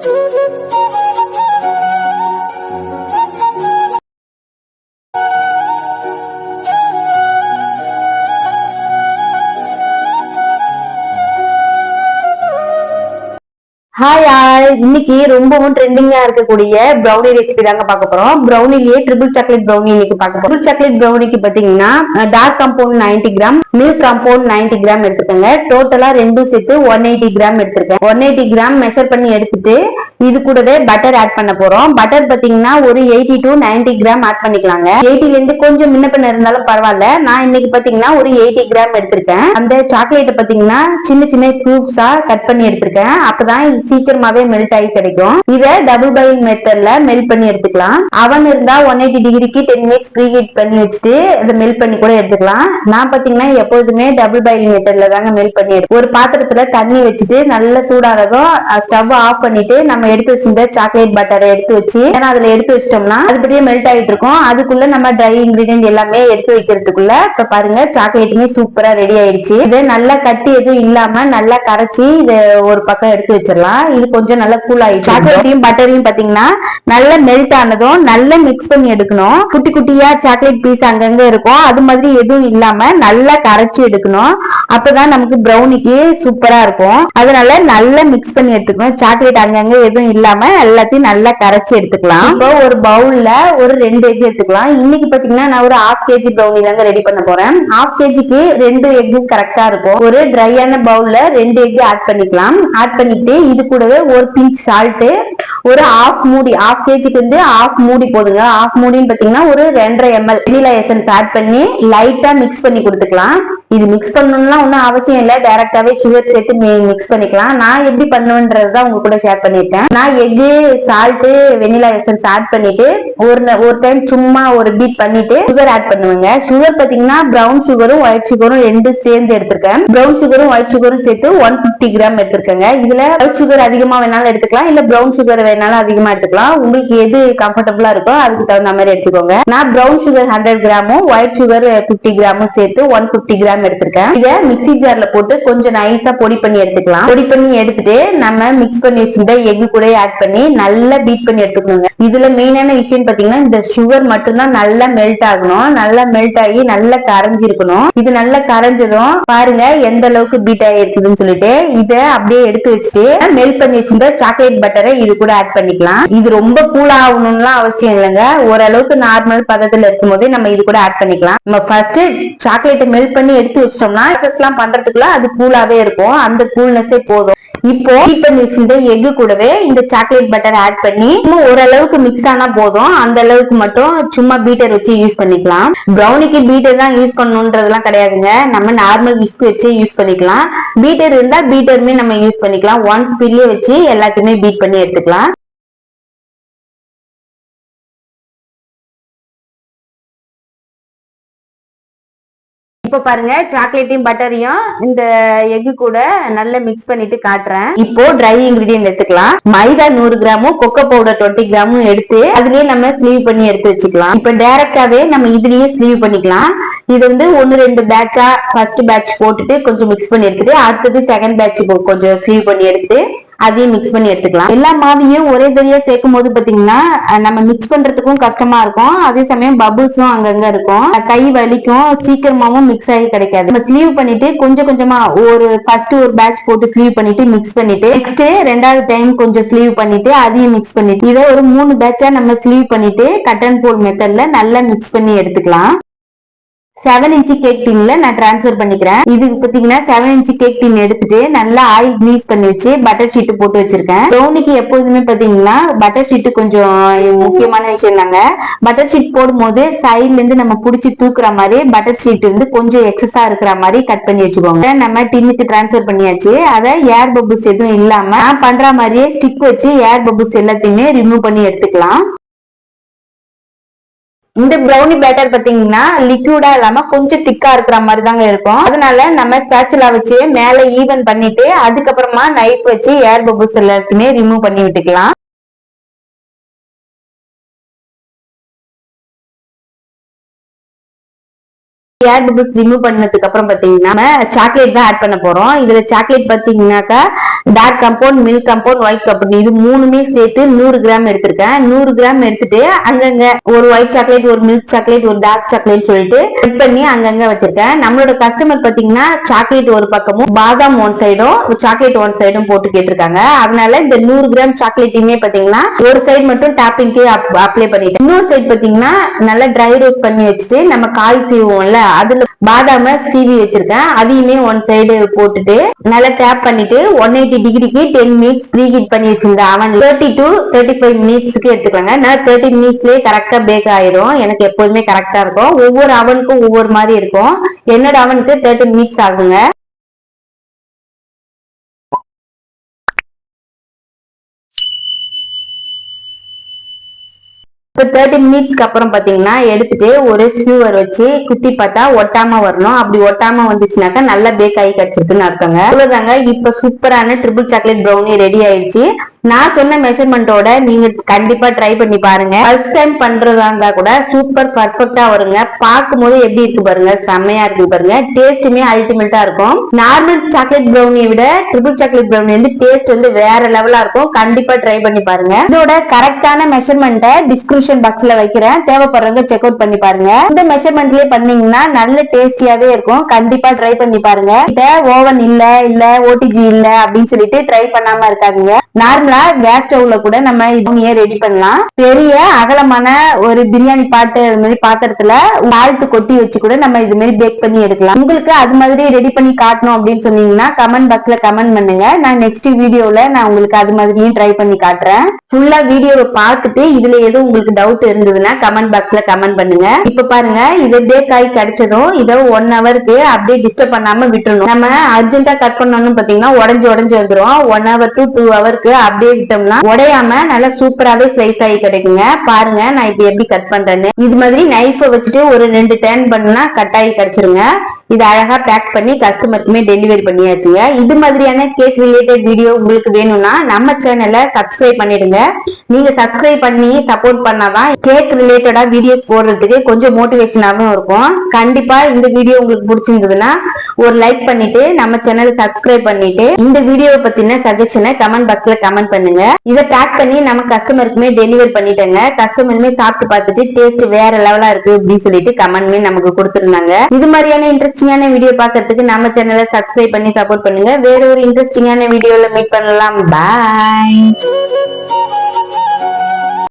Hi all, இன்னைக்கு ரொம்பவும் ட்ரெண்டிங்கா இருக்கக்கூடிய ப்ரௌனி ரெசிபி தாங்க பார்க்க போறோம். ப்ரௌனிலேயே ட்ரிபிள் சாக்லேட் ப்ரௌனி இன்னைக்கு பார்க்க போறோம். ட்ரிபிள் சாக்லேட் ப்ரௌனிக்கு பாத்தீங்கன்னா dark compound 90 gram, milk compound 90 gram எடுத்துக்கோங்க. டோட்டலா ரெண்டும் சேர்த்து 180 கிராம் எடுத்திருக்கேன். 180 கிராம் மெஷர் பண்ணி எடுத்துட்டு இது கூடவே பட்டர் ஆட் பண்ண போறோம். பட்டர் பாத்தீங்கன்னா ஒரு 80 to 90 கிராம் ஆட் பண்ணிக்கலாங்க. 80ல இருந்து கொஞ்சம் முன்ன பின்ன இருந்தாலும் பரவாயில்ல. நான் இன்னைக்கு பாத்தீங்கன்னா ஒரு 80 கிராம் எடுத்திருக்கேன். அந்த சாக்லேட் பாத்தீங்கன்னா சின்ன சின்ன கியூப்ஸா கட் பண்ணி எடுத்திருக்கேன். அப்பதான் சீக்கிரமாவே மெல்ட் ஆகி கிடைக்கும். இத டபுள் பாயில் மெத்தட்ல மெல்ட் பண்ணி எடுத்துக்கலாம். அவன் இருந்தா 180 டிகிரிக்கு 10 மினிட்ஸ் ப்ரீ ஹீட் பண்ணி வச்சுட்டு இதை மெல்ட் பண்ணி கூட எடுத்துக்கலாம். நான் பாத்தீங்கன்னா எப்போதுமே டபுள் பாயில் மெத்தட்ல தாங்க மெல்ட் பண்ணி ஒரு பாத்திரத்துல தண்ணி வச்சுட்டு நல்ல சூடானதும் ஸ்டவ் ஆஃப் பண்ணிட்டு நம்ம எடுத்து வச்சிருந்த சாக்லேட் பட்டரை எடுத்து வச்சு அதுல எடுத்து வச்சிட்டோம்னா அதுபடியே மெல்ட் ஆயிட்டு இருக்கும். அதுக்குள்ள நம்ம ட்ரை இன்கிரீடியன்ட் எல்லாமே எடுத்து வைக்கிறதுக்குள்ள இப்ப பாருங்க சாக்லேட்டுமே சூப்பரா ரெடி ஆயிடுச்சு. இது நல்லா கட்டி எதுவும் இல்லாம நல்லா கரைச்சி இதை ஒரு பக்கம் எடுத்து வச்சிடலாம். இது கொஞ்சம் நல்லா கூல் ஆயிடுச்சு. சாக்லேட்டையும் பட்டரையும் பாத்தீங்கன்னா நல்லா மெல்ட் ஆனதும் நல்லா மிக்ஸ் பண்ணி எடுக்கணும். குட்டி குட்டியா சாக்லேட் பீஸ் அங்கங்க இருக்கும், அது மாதிரி எதுவும் இல்லாம நல்லா கரைச்சி எடுக்கணும். அப்பதான் நமக்கு ப்ரௌனிக்கு சூப்பரா இருக்கும். அதனால நல்லா மிக்ஸ் பண்ணி எடுத்துக்கணும். சாக்லேட் அங்கங்க எதுவும் இல்லாம எல்லாத்தையும் நல்லா கரைச்சி எடுத்துக்கலாம். இப்போ ஒரு பவுல்ல ஒரு 2 எக் எடுத்துக்கலாம். இன்னைக்கு பாத்தீங்கன்னா நான் ஒரு ½ கேஜி ப்ரௌனி தாங்க ரெடி பண்ண போறேன். ½ கேஜிக்கு 2 எக் கரெக்டா இருக்கும். ஒரு ட்ரையான பவுல்ல 2 எக் ஆட் பண்ணிக்கலாம். ஆட் பண்ணிட்டு இது கூடவே ஒரு பிஞ்ச் சால்ட், ஒரு ½ கேஜிக்கு வந்து ½ மூடி போதுங்க. ½ மூடின்னு பாத்தீங்கன்னா ஒரு 2.5 ml வெனிலா எசன்ஸ் ஆட் பண்ணி லைட்டா மிக்ஸ் பண்ணி கொடுத்துக்கலாம். இது மிக்ஸ் பண்ணணும்னா ஒன்னும் அவசியம் இல்ல, டைரக்டாவே சுகர் சேர்த்து மிக்ஸ் பண்ணிக்கலாம். நான் எப்படி பண்ணுவேன்றதுதான் உங்க கூட ஷேர் பண்ணிருக்கேன். நான் egg, salt, vanilla essence add பண்ணிட்டு ஒரு டைம் சும்மா ஒரு பீட் பண்ணிட்டு சுகர் ஆட் பண்ணுவேங்க. சுகர் பாத்தீங்கன்னா பிரவுன் சுகரும் ஒயிட் சுகரும் ரெண்டும் சேர்ந்து எடுத்திருக்கேன். பிரவுன் சுகரும் ஒயிட் சுகரும் சேர்த்து 150 கிராம் எடுத்திருக்கேங்க. இதுல ஒயிட் சுகர் அதிகமா வேணாலும் எடுத்துக்கலாம், இல்ல பிரவுன் சுகர் வேணாலும் அதிகமா எடுத்துக்கலாம். உங்களுக்கு எது கம்ஃபர்டபுளா இருக்கோ அதுக்கு தகுந்த மாதிரி எடுத்துக்கோங்க. நான் பிரவுன் சுகர் 100 கிராமும் ஒயிட் சுகர் 50 கிராமும் சேர்த்து 150 கிராம் எடுத்திருக்கேன். இதை மிக்ஸி ஜார்ல போட்டு கொஞ்சம் நைஸா பொடி பண்ணி எடுத்துக்கலாம். பொடி பண்ணி எடுத்துட்டு நம்ம மிக்ஸ் பண்ணி வச்சிருந்த எக் கூட ஆட் பண்ணி நல்லா பீட் பண்ணி எடுத்துக்கணுங்க. இதுல மெயினான விஷயம் பாத்தீங்கன்னா இந்த சுகர் மட்டும்தான் நல்லா மெல்ட் ஆகணும். நல்லா மெல்ட் ஆகி நல்லா கரைஞ்சி இருக்கணும். இது நல்லா கரைஞ்சதும் பாருங்க எந்த அளவுக்கு பீட் ஆகி இருக்குதுன்னு சொல்லிட்டு இதை அப்படியே எடுத்து வச்சுட்டு மெல்ட் பண்ணி வச்சிருந்த சாக்லேட் பட்டரை இது கூட ஆட் பண்ணிக்கலாம். இது ரொம்ப கூல் ஆகணும்லாம் அவசியம் இல்லைங்க. ஓரளவுக்கு நார்மல் பதத்துல இருக்கும் போதே நம்ம இது கூட ஆட் பண்ணிக்கலாம். நம்ம ஃபர்ஸ்ட் சாக்லேட்டை மெல்ட் பண்ணி எடுத்து வச்சிட்டோம்னா எல்லாம் பண்றதுக்குள்ள அது கூலாவே இருக்கும். அந்த கூல்னஸே போதும். இப்போ ஹீட் பண்ணி வச்சிருந்த எக் கூடவே இந்த சாக்லேட் பட்டர் ஆட் பண்ணி ஓரளவுக்கு மிக்ஸ் ஆனா போதும். அந்த அளவுக்கு மட்டும் சும்மா பீட்டர் வச்சு யூஸ் பண்ணிக்கலாம். ப்ரௌனிக்கு பீட்டர் தான் யூஸ் பண்ணணும்ன்றதெல்லாம் கிடையாதுங்க. நம்ம நார்மல் விஸ்க் வச்சு யூஸ் பண்ணிக்கலாம். பீட்டர் இருந்தா பீட்டருமே நம்ம யூஸ் பண்ணிக்கலாம். ஒன் ஸ்பீட்லயே வச்சு எல்லாத்தையுமே பீட் பண்ணி எடுத்துக்கலாம். இப்ப பாருங்க சாக்லேட்டையும் பட்டரையும் இந்த எக் கூட நல்லா மிக்ஸ் பண்ணிட்டு காட்டுறேன். இப்போ ட்ரை இன்கிரீடியன்ட் எடுத்துக்கலாம். மைதா 100 கிராமும் கொக்கோ பவுடர் 20 கிராமும் எடுத்து அதுலயே நம்ம ஸ்லீவ் பண்ணி எடுத்து வச்சுக்கலாம். இப்ப டைரக்டாவே நம்ம இதுலயே ஸ்லீவ் பண்ணிக்கலாம். இது வந்து 1-2 பேட்சா ஃபர்ஸ்ட் பேட்ச் போட்டுட்டு கொஞ்சம் மிக்ஸ் பண்ணி எடுத்துட்டு அடுத்தது செகண்ட் பேட்ச் கொஞ்சம் ஸ்லீவ் பண்ணி எடுத்து அதையும் மிக்ஸ் பண்ணி எடுத்துக்கலாம். எல்லா மாவையும் ஒரே தடியா சேர்க்கும் போது பாத்தீங்கன்னா நம்ம மிக்ஸ் பண்றதுக்கும் கஷ்டமா இருக்கும். அதே சமயம் பபுள்ஸும் அங்கங்க இருக்கும், கை வலிக்கும், சீக்கிரமாவும் மிக்ஸ் ஆகி கிடைக்காது. நம்ம ஸ்லீவ் பண்ணிட்டு கொஞ்சம் கொஞ்சமா ஃபர்ஸ்ட் ஒரு பேட்ச் போட்டு ஸ்லீவ் பண்ணிட்டு மிக்ஸ் பண்ணிட்டு நெக்ஸ்ட் 2வது டைம் கொஞ்சம் ஸ்லீவ் பண்ணிட்டு அதையும் மிக்ஸ் பண்ணிட்டு இதை ஒரு 3 பேட்சா நம்ம ஸ்லீவ் பண்ணிட்டு கட் அண்ட் ஃபோல்ட் மெத்தட்ல நல்லா மிக்ஸ் பண்ணி எடுத்துக்கலாம். 7 இன்ச் கேக் டின்ல நான் டிரான்ஸ்ஃபர் பண்ணிக்கிறேன். இதுக்கு பாத்தீங்கன்னா 7 இன்ச் கேக் டின் எடுத்துட்டு நல்லா ஆயில் கிரீஸ் பண்ணி வச்சு பட்டர் ஷீட் போட்டு வச்சிருக்கேன். ப்ரௌனிக்கு எப்போதுமே பாத்தீங்கன்னா பட்டர் ஷீட் கொஞ்சம் முக்கியமான விஷயம் தாங்க. பட்டர் ஷீட் போடும்போது சைட்ல இருந்து நம்ம புடிச்சு தூக்குற மாதிரி பட்டர் ஷீட் வந்து கொஞ்சம் எக்ஸஸா இருக்கிற மாதிரி கட் பண்ணி வச்சுக்கோங்க. நம்ம டின்னுக்கு டிரான்ஸ்ஃபர் பண்ணியாச்சு. அதை ஏர் பபுள்ஸ் எதுவும் இல்லாம நான் பண்ற மாதிரியே ஸ்டிக் வச்சு ஏர் பபுள்ஸ் எல்லாத்தையுமே ரிமூவ் பண்ணி எடுத்துக்கலாம். இந்த ப்ரௌனி பேட்டர் பாத்தீங்கன்னா லிக்விடா இல்லாம கொஞ்சம் திக்கா இருக்கிற மாதிரி தாங்க இருக்கும். அதனால நம்ம ஸ்பேச்சுலா வச்சு மேல ஈவன் பண்ணிட்டு அதுக்கப்புறமா நைஃப் வச்சு ஏர் பபுள்ஸ் எல்லாத்தையுமே ரிமூவ் பண்ணி விட்டுக்கலாம். ஏர் பபிள்ஸ் ரிமூவ் பண்ணதுக்கு அப்புறம் பாத்தீங்கன்னா நம்ம சாக்லேட் தான் ஆட் பண்ண போறோம். இதுல சாக்லேட் பாத்தீங்கன்னாக்கா dark compound, milk compound, white compound இது மூணுமே சேர்த்து 100 கிராம் எடுத்திருக்கேன். 100 கிராம் எடுத்துட்டு அங்கங்க ஒரு ஒயிட் சாக்லேட், ஒரு மில்க் சாக்லேட், ஒரு டார்க் சாக்லேட் சொல்லிட்டு கட் பண்ணி அங்கங்க வச்சிருக்கேன். நம்மளோட கஸ்டமர் பாத்தீங்கன்னா சாக்லேட் ஒரு பக்கமும் பாதாம் ஒன் சைடும் சாக்லேட் ஒன் சைடும் போட்டு கேட்டிருக்காங்க. அதனால இந்த 100 கிராம் சாக்லேட்டுமே பாத்தீங்கன்னா ஒரு சைடு மட்டும் டாப்பிங்க்கு அப்ளை பண்ணிட்டேன். இன்னொரு சைடு பாத்தீங்கன்னா நல்லா ட்ரை ரோஸ்ட் பண்ணி வச்சுட்டு நம்ம காய் சீவுவோம்ல அதுல பாதாம சீவி வச்சிருக்கேன். அதையுமே ஒன் சைடு போட்டுட்டு நல்லா டேப் பண்ணிட்டு 180 டிகிரிக்கு 10 மினிட்ஸ் ப்ரீ ஹீட் பண்ணி வச்சிருந்த அவன் 30 to 35 மினிட்ஸ்க்கு எடுத்துக்கோங்க. நான் 30 மினிட்ஸ்லயே கரெக்டா பேக் ஆயிரும். எனக்கு எப்போதுமே கரெக்டா இருக்கும். ஒவ்வொரு அவனுக்கும் ஒவ்வொரு மாதிரி இருக்கும். என்னோட அவனுக்கு 30 மினிட்ஸ் ஆகுங்க. இப்போ 30 மினிட்ஸ்க்கு அப்புறம் பாத்தீங்கன்னா எடுத்துட்டு ஒரு ஸ்க்யூவர் வச்சு குத்தி பார்த்தா ஒட்டாம வரணும். அப்படி ஒட்டாம வந்துச்சுனாக்கா நல்லா பேக் ஆகி கிடைச்சிருக்குன்னு அர்த்தங்க. அவ்வளவுதாங்க. இப்ப சூப்பரான ட்ரிபிள் சாக்லேட் ப்ரௌனி ரெடி ஆயிடுச்சு. நான் சொன்ன மெஷர்மெண்டோட நீங்க கண்டிப்பா ட்ரை பண்ணி பாருங்க. ஃபர்ஸ்ட் டைம் பண்றதா இருந்தா கூட சூப்பர் பர்ஃபெக்ட்டா வருங்க. பார்க்கும் போது எப்படி இருக்கு பாருங்க, செம்மையா இருக்கு பாருங்க. டேஸ்ட்டுமே அல்டிமேட்டா இருக்கும். நார்மல் சாக்லேட் ப்ரௌனியை விட ட்ரிபிள் சாக்லேட் ப்ரௌனி வந்து டேஸ்ட் வந்து வேற லெவலா இருக்கும். கண்டிப்பா ட்ரை பண்ணி பாருங்க. இதோட கரெக்டான மெஷர்மெண்ட்டை டிஸ்கிரிப்ஷன் பாக்ஸ்ல வைக்கிறேன். தேவைப்படுறவங்க செக் அவுட் பண்ணி பாருங்க. இந்த மெஷர்மெண்ட்லயே பண்ணீங்கன்னா நல்ல டேஸ்டியாவே இருக்கும். கண்டிப்பா ட்ரை பண்ணி பாருங்க. ஓவன் இல்ல ஓடிஜி இல்ல அப்படின்னு சொல்லிட்டு ட்ரை பண்ணாம இருக்காதீங்க. நார்மலா கேஸ் ஸ்டவ்ல கூட நம்ம இதையே ரெடி பண்ணலாம். பெரிய அகலமான ஒரு பிரியாணி பாட்டு அது மாதிரி பாத்திரத்துல சால்ட் கொட்டி வச்சு கூட நம்ம இது மாதிரி பேக் பண்ணி எடுக்கலாம். உங்களுக்கு அது மாதிரி ரெடி பண்ணி காட்டணும் அப்படின்னு சொன்னீங்கன்னா கமெண்ட் பாக்ஸ்ல கமெண்ட் பண்ணுங்க. நான் நெக்ஸ்ட் வீடியோல நான் உங்களுக்கு அது மாதிரியும் ட்ரை பண்ணி காட்டுறேன். ஃபுல்லா வீடியோவை பார்த்துட்டு இதுல எதுவும் உங்களுக்கு டவுட் இருந்ததுன்னா கமெண்ட் பாக்ஸ்ல கமெண்ட் பண்ணுங்க. இப்ப பாருங்க இது பேக் ஆகி கிடைச்சதும் இதை 1 ஹவருக்கு அப்படியே டிஸ்டர்ப் பண்ணாம விட்டுறணும். நம்ம அர்ஜென்ட்டா கட் பண்ணணும்னு பாத்தீங்கன்னா உடஞ்சு வந்துரும். 1 ஹவர் to 2 ஹவருக்கு அப்படியே விட்டோம்னா உடையாம நல்லா சூப்பராவே ஸ்லைஸ் ஆகி கிடைக்குங்க. பாருங்க நான் இப்ப எப்படி கட் பண்றேன்னு. இது மாதிரி நைஃபை வச்சுட்டு ஒரு 2 டர்ன் பண்ணா கட் ஆகி கிடைச்சிருங்க. இது அழகா பேக் பண்ணி கஸ்டமருக்குமே டெலிவரி பண்ணியாச்சுங்க. இது மாதிரியான கேக் ரிலேட்டட் வீடியோ உங்களுக்கு வேணும்னா நம்ம சேனலை சப்ஸ்கிரைப் பண்ணிடுங்க. நீங்க சப்ஸ்கிரைப் பண்ணி சப்போர்ட் பண்ணாதான் கேக் ரிலேட்டடா வீடியோஸ் போடுறதுக்கு கொஞ்சம் மோட்டிவேஷனாகவும் இருக்கும். கண்டிப்பா இந்த வீடியோ உங்களுக்கு பிடிச்சிருந்ததுன்னா ஒரு லைக் பண்ணிட்டு நம்ம சேனலை சப்ஸ்கிரைப் பண்ணிட்டு இந்த வீடியோவை பத்தின சஜஷனை கமெண்ட் பாக்ஸ்ல கமெண்ட் பண்ணுங்க. இதை பேக் பண்ணி நம்ம கஸ்டமருக்குமே டெலிவரி பண்ணிட்டேங்க. கஸ்டமருமே சாப்பிட்டு பார்த்துட்டு டேஸ்ட் வேற லெவலா இருக்கு அப்படின்னு சொல்லிட்டு கமெண்ட்மே நமக்கு கொடுத்துருந்தாங்க. இது மாதிரியான இன்ட்ரெஸ்டிங்கான வீடியோ பார்க்கறதுக்கு நம்ம சேனலை சப்ஸ்கிரைப் பண்ணி சப்போர்ட் பண்ணுங்க. வேற ஒரு இன்ட்ரெஸ்டிங்கான வீடியோல மீட் பண்ணலாம். பாய்.